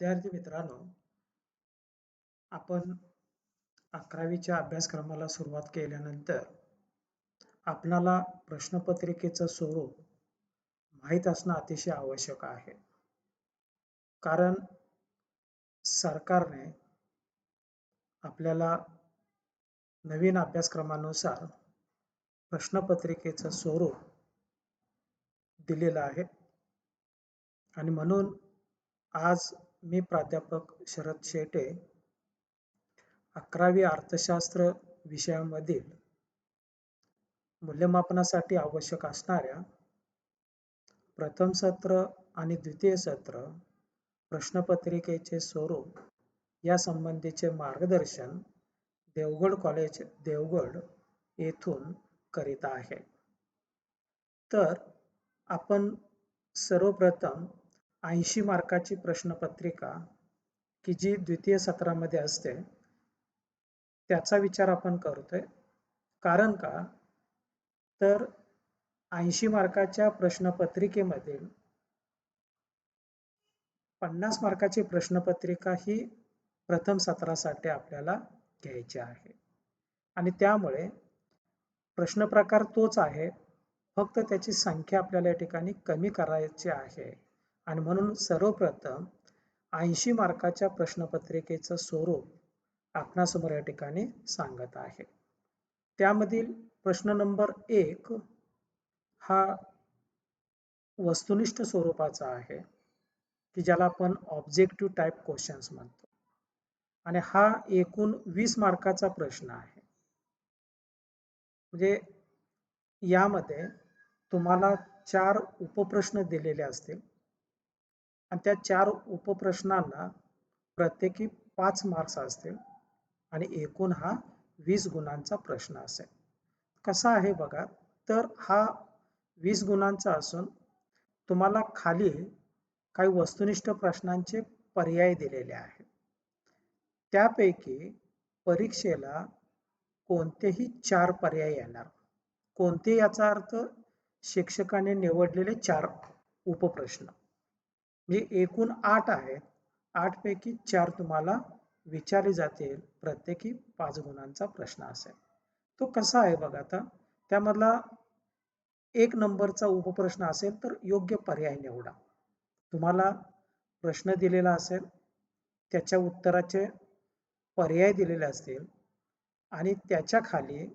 विद्यार्थी मित्रांनो, आपण 11वीच्या अभ्यासक्रमाला सुरुवात केल्यानंतर आपणाला प्रश्नपत्रिकेचं स्वरूप माहीत असणं अतिशय आवश्यक आहे. कारण सरकारने आपल्याला नवीन अभ्यासक्रमानुसार प्रश्नपत्रिकेचं स्वरूप दिलेलं आहे आणि म्हणून आज मी प्राध्यापक शरद शेटे 11वी अर्थशास्त्र विषयामधील मूल्यमापनासाठी आवश्यक असणाऱ्या प्रथम सत्र आणि द्वितीय सत्र प्रश्नपत्रिकेचे स्वरूप या संबंधीचे मार्गदर्शन देवगड कॉलेज देवगड येथून करीत आहे. तर आपण सर्वप्रथम 80 मार्काची प्रश्नपत्रिका की जी द्वितीय सत्रामध्ये असते त्याचा विचार आपण करतोय. कारण का तर 80 मार्काच्या प्रश्नपत्रिकेमधील 50 मार्काची प्रश्नपत्रिका ही प्रथम सत्रासाठी आपल्याला घ्यायची आहे आणि त्यामुळे प्रश्न प्रकार तोच आहे, फक्त त्याची संख्या आपल्याला या ठिकाणी कमी करायची आहे आणि म्हणून सर्वप्रथम 80 मार्काच्या प्रश्नपत्रिकेचं स्वरूप आपणासमोर या ठिकाणी सांगत आहे. त्यामधील प्रश्न नंबर 1 हा वस्तुनिष्ठ स्वरूपाचा आहे की ज्याला आपण ऑब्जेक्टिव्ह टाइप क्वेश्चन्स म्हणतो आणि हा एकूण 20 मार्काचा प्रश्न आहे. म्हणजे यामध्ये तुम्हाला 4 उपप्रश्न दिलेले असतील आणि त्या 4 उपप्रश्नांना प्रत्येकी 5 मार्क्स असतील आणि एकूण हा 20 गुणांचा प्रश्न असेल. कसा आहे बघा, तर हा 20 गुणांचा असून तुम्हाला खाली काही वस्तुनिष्ठ प्रश्नांचे पर्याय दिलेले आहेत. त्यापैकी परीक्षेला कोणतेही 4 पर्याय येणार. कोणते याचा अर्थ शिक्षकाने निवडलेले 4 उपप्रश्न. म्हणजे एकूण 8 आहेत. 8 पैकी 4 तुम्हाला विचारले जातील. प्रत्येकी 5 गुणांचा प्रश्न असेल. तो कसा आहे बघा, आता त्यामधला 1 नंबरचा उपप्रश्न असेल तर योग्य पर्याय निवडा. तुम्हाला प्रश्न दिलेला असेल, त्याच्या उत्तराचे पर्याय दिलेले असतील आणि त्याच्या खाली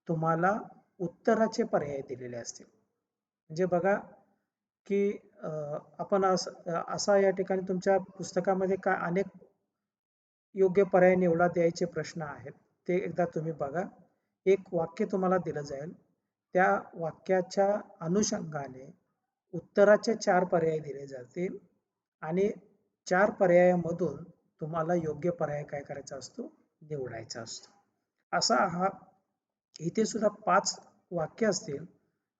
तुम्हाला उत्तराचे पर्याय दिलेले असतील. म्हणजे बघा की आपण असा या ठिकाणी तुमच्या पुस्तकामध्ये काय अनेक योग्य पर्याय निवडा द्यायचे प्रश्न आहेत. ते एकदा तुम्ही बघा. एक वाक्य तुम्हाला दिलं जाईल, त्या वाक्याच्या अनुषंगाने उत्तराचे 4 पर्याय दिले जातील आणि 4 पर्यायामधून तुम्हाला योग्य पर्याय काय करायचा असतो, निवडायचा असतो. असा हा इथे सुद्धा 5 वाक्य असतील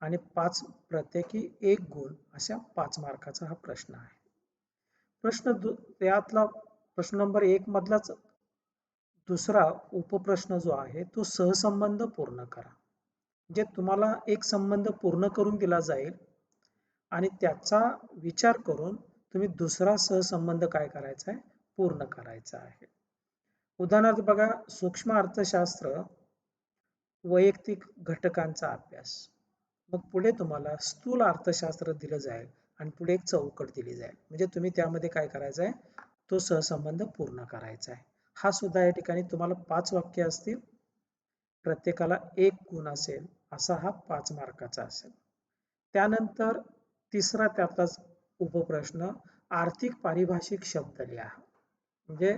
आणि 5 प्रत्येकी 1 गुण अशा 5 मार्काचा हा प्रश्न आहे. यातला प्रश्न नंबर 1 मधलाच दुसरा उपप्रश्न जो आहे तो सहसंबंध पूर्ण करा. म्हणजे तुम्हाला एक संबंध पूर्ण करून दिला जाईल आणि त्याचा विचार करून तुम्ही दुसरा सहसंबंध काय करायचा आहे, पूर्ण करायचा आहे. उदाहरणार्थ बघा, सूक्ष्म अर्थशास्त्र वैयक्तिक घटकांचा अभ्यास. मग पुढे तुम्हाला स्थूल अर्थशास्त्र दिलं जाईल आणि पुढे एक चौकट दिली जाईल. म्हणजे तुम्ही त्यामध्ये काय करायचं आहे, तो सहसंबंध पूर्ण करायचा आहे. हा सुद्धा या ठिकाणी तुम्हाला 5 वाक्य असतील, प्रत्येकाला 1 गुण असेल, असा हा 5 मार्काचा असेल. त्यानंतर तिसरा त्यातलाच उपप्रश्न आर्थिक पारिभाषिक शब्द लिहा. म्हणजे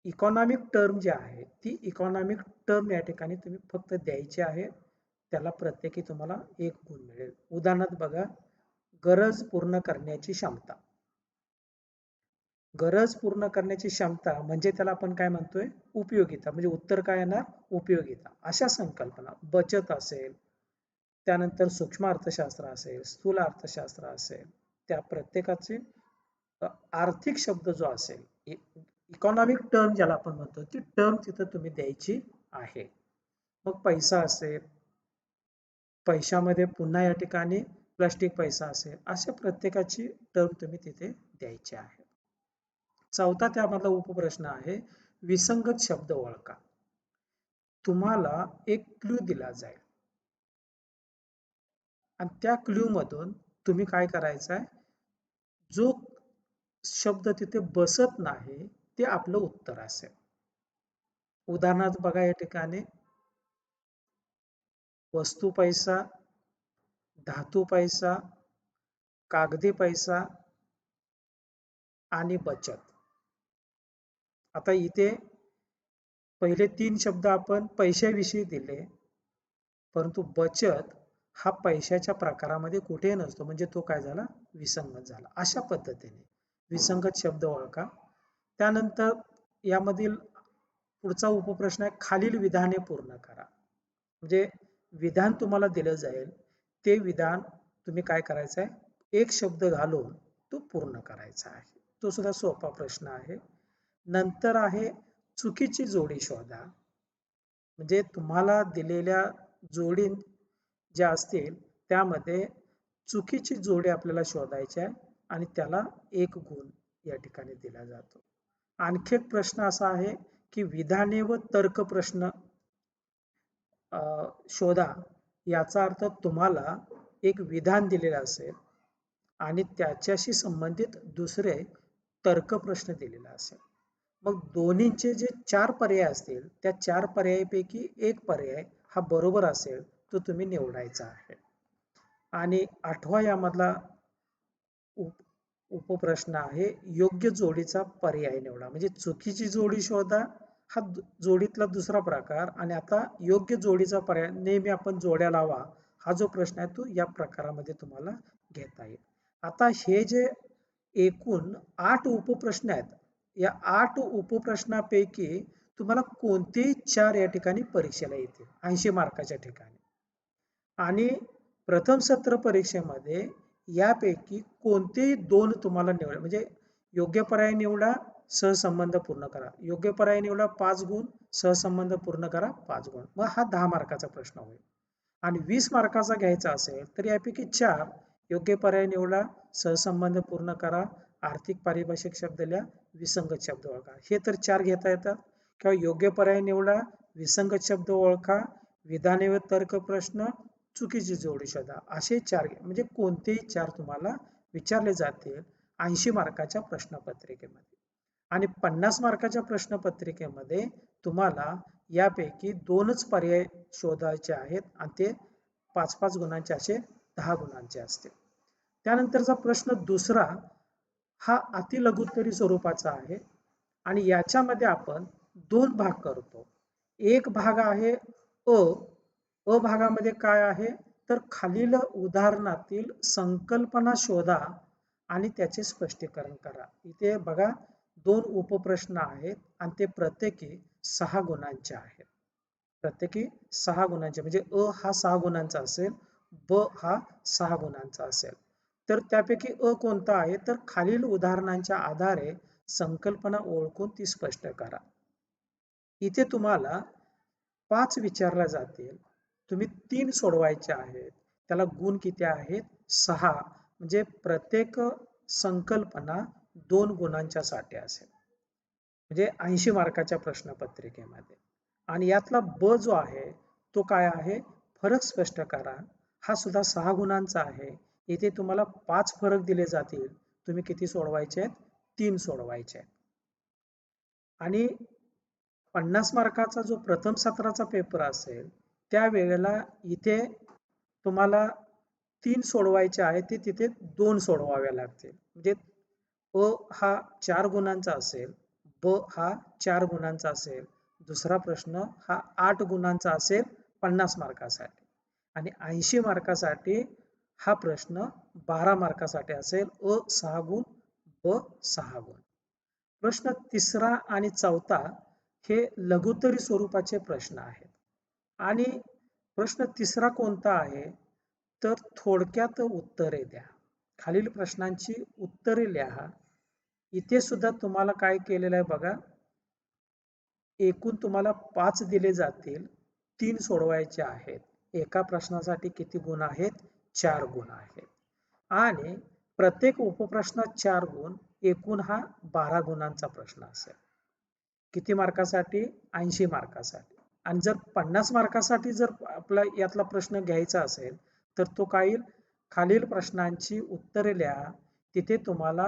इकॉनॉमिक टर्म जी आहे ती इकॉनॉमिक टर्म या ठिकाणी तुम्ही फक्त द्यायची आहे. त्याला प्रत्येकी तुम्हाला 1 गुण मिळेल. उदाहरणार्थ बघा, गरज पूर्ण करण्याची क्षमता. गरज पूर्ण करण्याची क्षमता म्हणजे त्याला आपण काय म्हणतोय, उपयोगिता. म्हणजे उत्तर काय येणार, उपयोगिता. अशा संकल्पना बचत असेल, त्यानंतर सूक्ष्म अर्थशास्त्र असेल, स्थूल अर्थशास्त्र असेल, त्या प्रत्येकाचे आर्थिक शब्द जो असेल, इकॉनॉमिक टर्म ज्याला आपण म्हणतो, ती टर्म तिथं तुम्ही द्यायची आहे. मग पैसा असेल, पैशामध्ये पुन्हा या ठिकाणी प्लास्टिक पैसा असेल, अशा प्रत्येकाची टर्म तुम्ही तिथे द्यायची आहे. चौथा त्यामधला उपप्रश्न आहे विसंगत शब्द ओळखा. तुम्हाला एक क्लू दिला जाईल आणि त्या क्लू मधून तुम्ही काय करायचं आहे, जो शब्द तिथे बसत नाही ते आपलं उत्तर असेल. उदाहरणार्थ बघा या ठिकाणी वस्तू पैसा, धातू पैसा, कागदी पैसा आणि बचत. आता इथे पहिले 3 शब्द आपण पैशाविषयी दिले, परंतु बचत हा पैशाच्या प्रकारामध्ये कुठे नसतो, म्हणजे तो काय झाला, विसंगत झाला. अशा पद्धतीने विसंगत शब्द ओळखा. त्यानंतर यामधील पुढचा उपप्रश्न आहे खालील विधाने पूर्ण करा. म्हणजे विधान तुम्हाला दिलं जाईल, ते विधान तुम्ही काय करायचं आहे, एक शब्द घालून तो पूर्ण करायचा आहे. तो सुद्धा सोपा प्रश्न आहे. नंतर आहे चुकीची जोडी शोधा. म्हणजे तुम्हाला दिलेल्या जोडी ज्या असतील त्यामध्ये चुकीची जोडी आपल्याला शोधायची आहे आणि त्याला 1 गुण या ठिकाणी दिला जातो. आणखी एक प्रश्न असा आहे की विधाने व तर्क प्रश्न शोधा. याचा अर्थ तुम्हाला एक विधान दिलेलं असेल आणि त्याच्याशी संबंधित दुसरे तर्क प्रश्न दिलेला असेल. मग दोन्हीचे जे 4 पर्याय असतील त्या 4 पर्यायापैकी एक पर्याय हा बरोबर असेल तो तुम्ही निवडायचा आहे. आणि 8वा यामधला उपप्रश्न आहे योग्य जोडीचा पर्याय निवडा. म्हणजे चुकीची जोडी शोधा हा जोडीतला दुसरा प्रकार आणि आता योग्य जोडीचा पर्याय. नेहमी आपण जोड्या लावा हा जो प्रश्न आहे तो या प्रकारामध्ये तुम्हाला घेता येईल. आता हे जे एकूण 8 उपप्रश्न आहेत, या 8 उपप्रश्नापैकी तुम्हाला कोणतेही 4 या ठिकाणी परीक्षेला येतील 80 मार्काच्या ठिकाणी. आणि प्रथम सत्र परीक्षेमध्ये यापैकी कोणतेही 2 तुम्हाला निवडा. म्हणजे योग्य पर्याय निवडा, सहसंबंध पूर्ण करा. योग्य पर्याय निवडा 5 गुण, सहसंबंध पूर्ण करा 5 गुण. मग हा 10 मार्काचा प्रश्न होईल. आणि 20 मार्काचा घ्यायचा असेल तर यापैकी 4 योग्य पर्याय निवडा, सहसंबंध पूर्ण करा, आर्थिक पारिभाषिक शब्द लिहा, विसंगत शब्द ओळखा. हे तर 4 घेता येतात. किंवा योग्य पर्याय निवडा, विसंगत शब्द ओळखा, विधाने व तर्क प्रश्न, चुकीची जोडी शोधा. असे 4 म्हणजे कोणतेही 4 तुम्हाला विचारले जातील 80 मार्काच्या प्रश्नपत्रिकेमध्ये. आणि 50 मार्काच्या प्रश्नपत्रिकेमध्ये तुम्हाला यापैकी 2च पर्याय शोधायचे आहेत आणि ते 5-5 गुणांचे असे 10 गुणांचे असतील. त्यानंतरचा प्रश्न दुसरा हा अतिलघुत्तरी स्वरूपाचा आहे आणि याच्यामध्ये आपण 2 भाग करतो. एक भाग आहे अ भागामध्ये काय आहे तर खालील उदाहरणातील संकल्पना शोधा आणि त्याचे स्पष्टीकरण करा. इथे बघा 2 उपप्रश्न आहेत आणि ते प्रत्येकी 6 गुणांचे आहेत. प्रत्येकी 6 गुणांचे म्हणजे अ हा 6 गुणांचा असेल, ब हा 6 गुणांचा असेल. तर त्यापैकी अ कोणता आहे तर खालील उदाहरणांच्या आधारे संकल्पना ओळखून ती स्पष्ट करा. इथे तुम्हाला 5 विचारल्या जातील, तुम्ही 3 सोडवायचे आहेत. त्याला गुण किती आहेत 6. म्हणजे प्रत्येक संकल्पना 2 गुणांच्या साठी असेल. म्हणजे 80 मार्काच्या प्रश्नपत्रिकेमध्ये. आणि यातला ब जो आहे तो काय आहे फरक स्पष्ट करा. हा सुद्धा 6 गुणांचा आहे. इथे तुम्हाला 5 फरक दिले जातील, तुम्ही किती सोडवायचे आहेत 3 सोडवायचे आहेत. आणि 50 मार्काचा जो प्रथम सत्राचा पेपर असेल त्यावेळेला इथे तुम्हाला 3 सोडवायचे आहे ते तिथे 2 सोडवावे लागतील. म्हणजे अ हा 4 गुणांचा असेल, ब हा 4 गुणांचा असेल, दुसरा प्रश्न हा 8 गुणांचा असेल 50 मार्कासाठी आणि 80 मार्कासाठी हा प्रश्न 12 मार्कासाठी असेल. अ 6 गुण, ब 6 गुण. प्रश्न तिसरा आणि चौथा हे लघुत्तरी स्वरूपाचे प्रश्न आहेत. आणि प्रश्न तिसरा कोणता आहे तर थोडक्यात उत्तरे द्या. खालील प्रश्नांची उत्तरे लिहा. इथे सुद्धा तुम्हाला काय केलेलं आहे बघा, एकूण तुम्हाला 5 दिले जातील, 3 सोडवायचे आहेत. एका प्रश्नासाठी किती गुण आहेत 4 गुण आहेत. आणि प्रत्येक उपप्रश्नात 4 गुण एकूण हा 12 गुणांचा प्रश्न असेल. किती मार्कासाठी? 80 मार्कासाठी. आणि जर 50 मार्कासाठी जर आपला यातला प्रश्न घ्यायचा असेल तर तो काय? खालील प्रश्नांची उत्तरे लिहा. तिथे तुम्हाला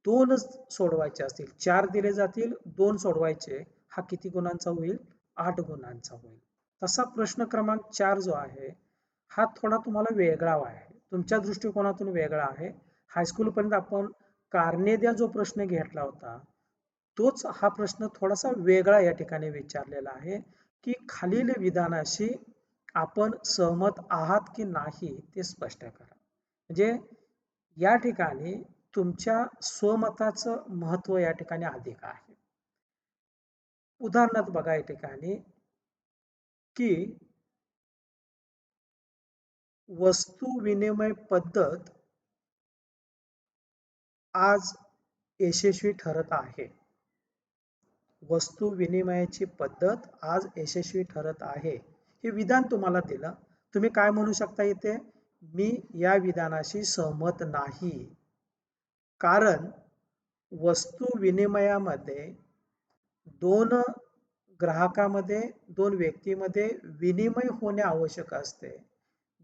2च सोडवायचे असतील. 4 दिले जातील, 2 सोडवायचे. हा किती गुणांचा होईल? 8 गुणांचा होईल. तसा प्रश्न क्रमांक 4 जो आहे हा थोडा तुम्हाला वेगळा आहे, तुमच्या दृष्टिकोनातून वेगळा आहे. हायस्कूल पर्यंत आपण कारणे द्या जो प्रश्न घेतला होता तोच हा प्रश्न थोडासा वेगळा या ठिकाणी विचारलेला आहे, की खालील विधानाशी आपण सहमत आहात की नाही ते स्पष्ट करा. म्हणजे या ठिकाणी तुमच्या स्वमताचं महत्व या ठिकाणी अधिक आहे. उदाहरणार्थ बघा या ठिकाणी की वस्तू विनिमय पद्धत आज यशस्वी ठरत आहे. वस्तू विनिमयाची पद्धत आज यशस्वी ठरत आहे. हे विधान तुम्हाला दिलं. तुम्ही काय म्हणू शकता इथे? मी या विधानाशी सहमत नाही. कारण वस्तू विनिमयामध्ये 2 ग्राहकामध्ये, 2 व्यक्तीमध्ये विनिमय होणे आवश्यक असते.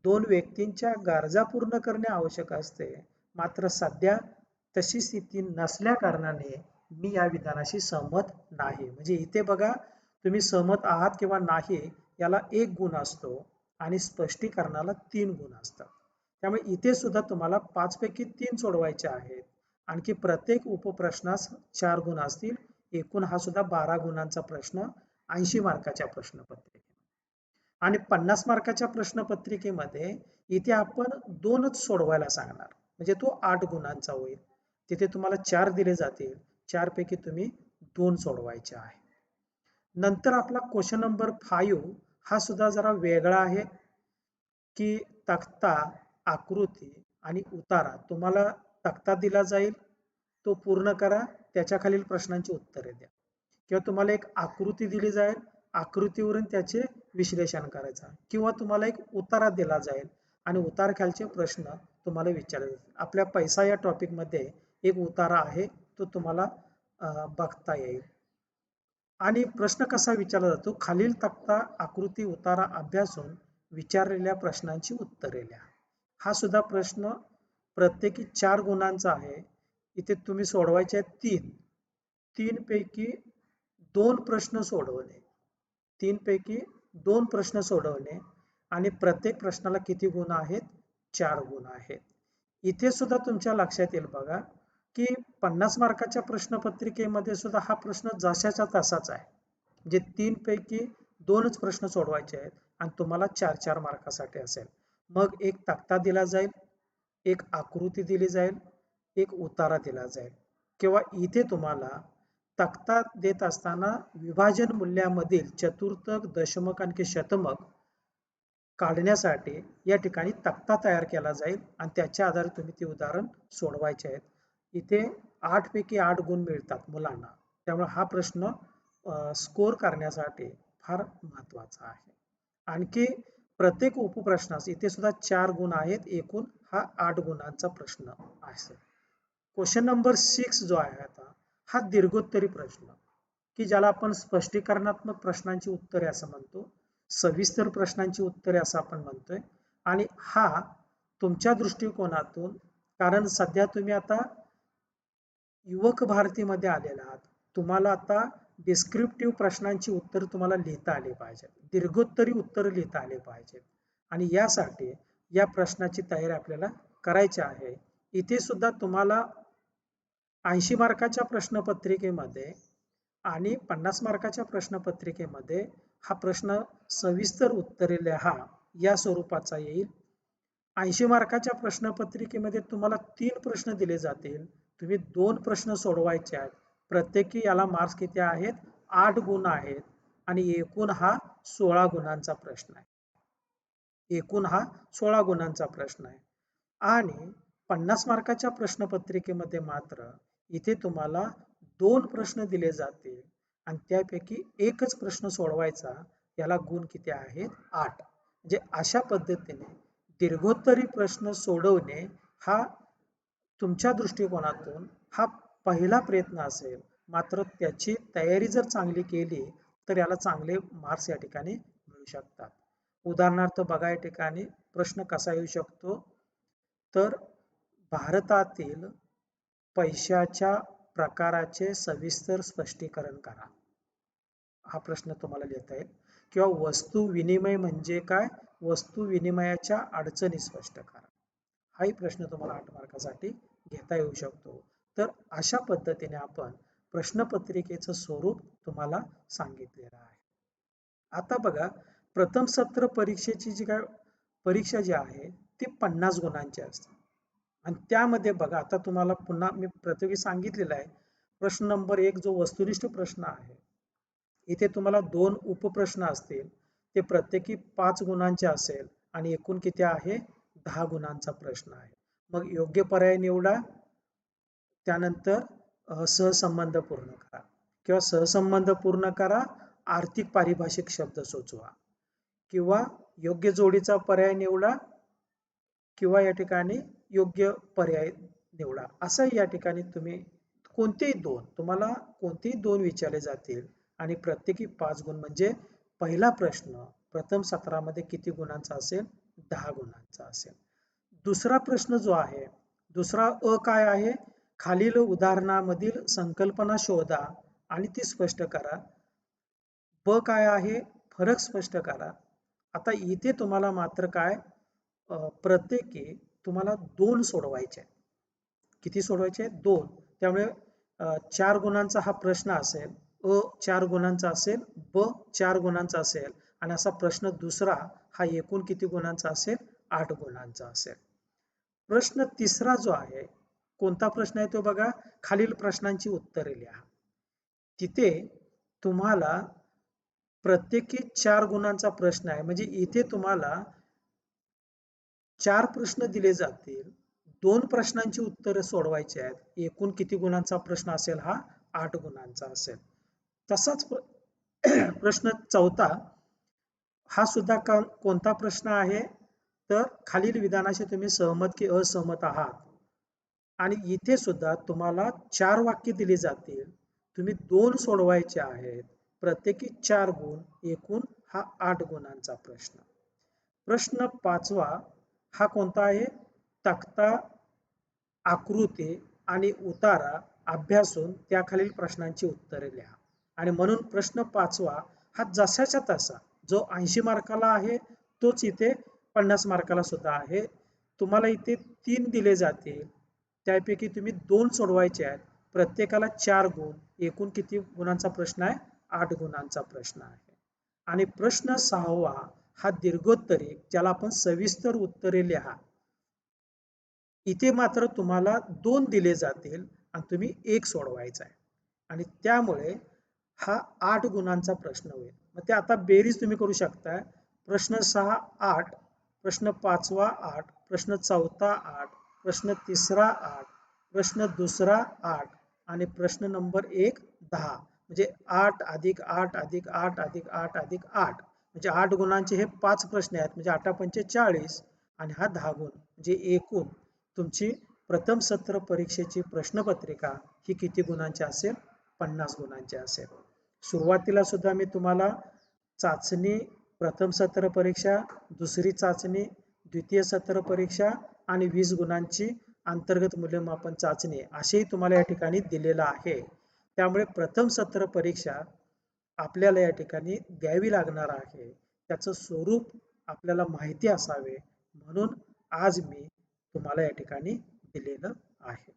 2 व्यक्तींच्या गरजा पूर्ण करणे आवश्यक असते. मात्र सध्या तशी स्थिती नसल्या कारणाने मी या विधानाशी सहमत नाही. म्हणजे इथे बघा, तुम्ही सहमत आहात किंवा नाही याला 1 गुण असतो आणि स्पष्टीकरणाला 3 गुण असतात. त्यामुळे इथे सुद्धा तुम्हाला 5 पैकी 3 सोडवायचे आहेत. आणखी प्रत्येक उपप्रश्नास 4 गुण असतील. एकूण हा सुद्धा 12 गुणांचा प्रश्न 80 मार्काच्या प्रश्नपत्रिकेत. आणि 50 मार्काच्या प्रश्नपत्रिकेमध्ये इथे आपण 2च सोडवायला सांगणार. म्हणजे तो 8 गुणांचा होईल. तिथे तुम्हाला 4 दिले जातील. 4 पैकी तुम्ही 2 सोडवायचे आहे. नंतर आपला क्वेश्चन नंबर 5 हा सुद्धा जरा वेगळा आहे, की तक्ता, आकृती आणि उतारा. तुम्हाला तक्ता दिला जाईल, तो पूर्ण करा, त्याच्या खालील प्रश्नांची उत्तरे द्या. किंवा तुम्हाला एक आकृती दिली जाईल, आकृतीवरून त्याचे विश्लेषण करायचं. किंवा तुम्हाला एक उतारा दिला जाईल आणि उतारखालचे प्रश्न तुम्हाला विचारले जातील. आपल्या पैसा या टॉपिकमध्ये एक उतारा आहे, तो तुम्हाला बघता येईल. आणि प्रश्न कसा विचारला जातो? खालील तक्ता, आकृती, उतारा अभ्यासून विचारलेल्या प्रश्नांची उत्तरे लिहा. हा सुद्धा प्रश्न प्रत्येकी 4 गुणांचा आहे. इथे तुम्ही सोडवायचे आहेत 3. 3 पैकी 2 प्रश्न सोडवणे. 3 पैकी 2 प्रश्न सोडवणे आणि प्रत्येक प्रश्नाला किती गुण आहेत? 4 गुण आहेत. इथे सुद्धा तुमच्या लक्षात येईल बघा, की 50 मार्काच्या प्रश्नपत्रिकेमध्ये सुद्धा हा प्रश्न जशाचा तसाच आहे. म्हणजे 3 पैकी 2च प्रश्न सोडवायचे आहेत आणि तुम्हाला 4-4 मार्कासाठी असेल. मग एक तक्ता दिला जाईल, एक आकृती दिली जाईल, एक उतारा दिला जाईल. किंवा इथे तुम्हाला तक्ता देत असताना विभाजन मूल्यामधील चतुर्थक, दशमक आणखी शतमक काढण्यासाठी या ठिकाणी तक्ता तयार केला जाईल आणि त्याच्या आधारे तुम्ही ते उदाहरण सोडवायचे आहेत. इथे 8 पैकी 8 गुण मिळतात मुलांना. त्यामुळे हा प्रश्न स्कोर करण्यासाठी फार महत्वाचा आहे. आणखी प्रत्येक उपप्रश्नास इथे सुद्धा 4 गुण आहेत. एकूण हा 8 गुणांचा प्रश्न असेल. क्वेश्चन नंबर 6 जो आहे आता हा दीर्घोत्तरी प्रश्न, की ज्याला आपण स्पष्टीकरणात्मक प्रश्नांची उत्तरे असं म्हणतो, सविस्तर प्रश्नांची उत्तरे असं आपण म्हणतोय. आणि हा तुमच्या दृष्टिकोनातून, कारण सध्या तुम्ही आता युवक भारतीमध्ये आलेला आहात, तुम्हाला आता डिस्क्रिप्टिव्ह प्रश्नांची उत्तर तुम्हाला लिहिता आली पाहिजेत, दीर्घोत्तरी उत्तर लिहिता आले पाहिजेत. आणि यासाठी या प्रश्नाची तयारी आपल्याला करायची आहे. इथे सुद्धा तुम्हाला 80 मार्काच्या प्रश्नपत्रिकेमध्ये आणि 50 मार्काच्या प्रश्नपत्रिकेमध्ये हा प्रश्न सविस्तर उत्तरे लिहा या स्वरूपाचा येईल. 80 मार्काच्या प्रश्नपत्रिकेमध्ये तुम्हाला 3 प्रश्न दिले जातील. तुम्ही 2 प्रश्न सोडवायचे आहेत. प्रत्येकी याला मार्क्स किती आहेत? 8 गुण आहेत आणि एकूण हा 16 गुणांचा प्रश्न आहे. एकूण हा 16 गुणांचा प्रश्न आहे. आणि 50 मार्काच्या प्रश्नपत्रिकेमध्ये मात्र इथे तुम्हाला 2 प्रश्न दिले जातील आणि त्यापैकी एकच प्रश्न सोडवायचा. याला गुण किती आहेत? 8. म्हणजे अशा पद्धतीने दीर्घोत्तरी प्रश्न सोडवणे हा तुमच्या दृष्टिकोनातून हा पहिला प्रयत्न असेल, मात्र त्याची तयारी जर चांगली केली तर याला चांगले मार्क्स या ठिकाणी मिळू शकतात. उदाहरणार्थ बघा, या ठिकाणी प्रश्न कसा येऊ शकतो, तर भारतातील पैशाच्या प्रकाराचे सविस्तर स्पष्टीकरण करा. हा प्रश्न तुम्हाला लिहिता येईल. किंवा वस्तू विनिमय म्हणजे काय, वस्तू विनिमयाच्या अडचणी स्पष्ट करा. हाही प्रश्न तुम्हाला 8 मार्कासाठी घेता येऊ शकतो. तर अशा पद्धतीने आपण प्रश्नपत्रिकेचं स्वरूप तुम्हाला सांगितलेलं आहे. आता बघा, प्रथम सत्र परीक्षेची जी काय परीक्षा जी आहे ती 50 गुणांची असते. आणि त्यामध्ये बघा, आता तुम्हाला पुन्हा मी प्रथवी सांगितलेलं आहे, प्रश्न नंबर 1 जो वस्तुनिष्ठ प्रश्न आहे, इथे तुम्हाला 2 उपप्रश्न असतील, ते प्रत्येकी 5 गुणांचे असेल आणि एकूण किती आहे, 10 गुणांचा प्रश्न आहे. मग योग्य पर्याय निवडा, त्यानंतर सहसंबंध पूर्ण करा किंवा सहसंबंध पूर्ण करा, आर्थिक पारिभाषिक शब्द सुचवा किंवा योग्य जोडीचा पर्याय निवडा किंवा या ठिकाणी योग्य पर्याय निवडा. असं या ठिकाणी तुम्ही तुम्हाला कोणतेही 2 विचारले जातील आणि प्रत्येकी 5 गुण, म्हणजे पहिला प्रश्न प्रथम सत्रामध्ये किती गुणांचा असेल, 10 गुणांचा असेल. दुसरा प्रश्न जो आहे, दुसरा काय आहे, खालील उदाहरणामधील संकल्पना शोधा आणि ती स्पष्ट करा. काय आहे, फरक स्पष्ट करा. आता इथे तुम्हाला मात्र काय, प्रत्येकी तुम्हाला 2 सोडवायचे. किती सोडवायचे, 2. त्यामुळे 4 गुणांचा हा प्रश्न असेल, 4 गुणांचा असेल, 4 गुणांचा असेल आणि असा प्रश्न दुसरा हा एकूण किती गुणांचा असेल, 8 गुणांचा असेल. प्रश्न तिसरा जो आहे, कोणता प्रश्न आहे तो बघा, खालील प्रश्नांची उत्तरे लिहा. तिथे तुम्हाला प्रत्येकी 4 गुणांचा प्रश्न आहे, म्हणजे इथे तुम्हाला 4 प्रश्न दिले जातील, 2 प्रश्नांची उत्तरे सोडवायची आहेत, एकूण किती गुणांचा प्रश्न असेल, हा 8 गुणांचा असेल. तसाच प्रश्न चौथा हा सुद्धा कोणता प्रश्न आहे, तर खालील विधानाशी तुम्ही सहमत की असहमत आहात, आणि इथे सुद्धा तुम्हाला 4 वाक्य दिली जातील, तुम्ही 2 सोडवायचे आहेत, प्रत्येकी 4 गुण, एकूण हा 8 गुणांचा प्रश्न. प्रश्न 5वा हा कोणता आहे, तक्ता, आकृती आणि उतारा अभ्यासून त्याखालील प्रश्नांची उत्तरे लिहा. आणि म्हणून प्रश्न 5वा हा जसाच्या तसा जो 80 मार्काला आहे तोच इथे 50 मार्काला सुद्धा आहे. तुम्हाला इथे 3 दिले जातील, त्यापैकी तुम्ही 2 सोडवायचे आहेत, प्रत्येकाला 4 गुण, एकूण किती गुणांचा प्रश्न आहे, 8 गुणांचा प्रश्न आहे. आणि प्रश्न 6वा हा दीर्घोत्तरी, ज्याला आपण सविस्तर उत्तरे लिहा. इथे मात्र तुम्हाला 2 दिले जातील आणि तुम्ही 1 सोडवायचा आहे, आणि त्यामुळे हा 8 गुणांचा प्रश्न होईल. मग ते आता बेरीज तुम्ही करू शकता. प्रश्न 6 8, प्रश्न 5वा 8, प्रश्न 4था 8, प्रश्न 3रा 8, प्रश्न 2रा 8 आणि प्रश्न नंबर 1 10. म्हणजे 8 अधिक 8 अधिक 8 अधिक 8 अधिक 8, म्हणजे 8 गुणांचे हे 5 प्रश्न आहेत, म्हणजे 8 पंचे 40 आणि हा 10 गुण, म्हणजे एकूण तुमची प्रथम सत्र परीक्षेची प्रश्नपत्रिका ही किती गुणांची असेल, 50 गुणांची असेल. सुरुवातीला सुद्धा मी तुम्हाला चाचणी, प्रथम सत्र परीक्षा, दुसरी चाचणी, द्वितीय सत्र परीक्षा आणि 20 गुणांची अंतर्गत मूल्यमापन चाचणी असेही तुम्हाला या ठिकाणी दिलेलं आहे. त्यामुळे प्रथम सत्र परीक्षा आपल्याला या ठिकाणी द्यावी लागणार आहे, त्याचं स्वरूप आपल्याला माहिती असावे, म्हणून आज मी तुम्हाला या ठिकाणी दिलेलं आहे.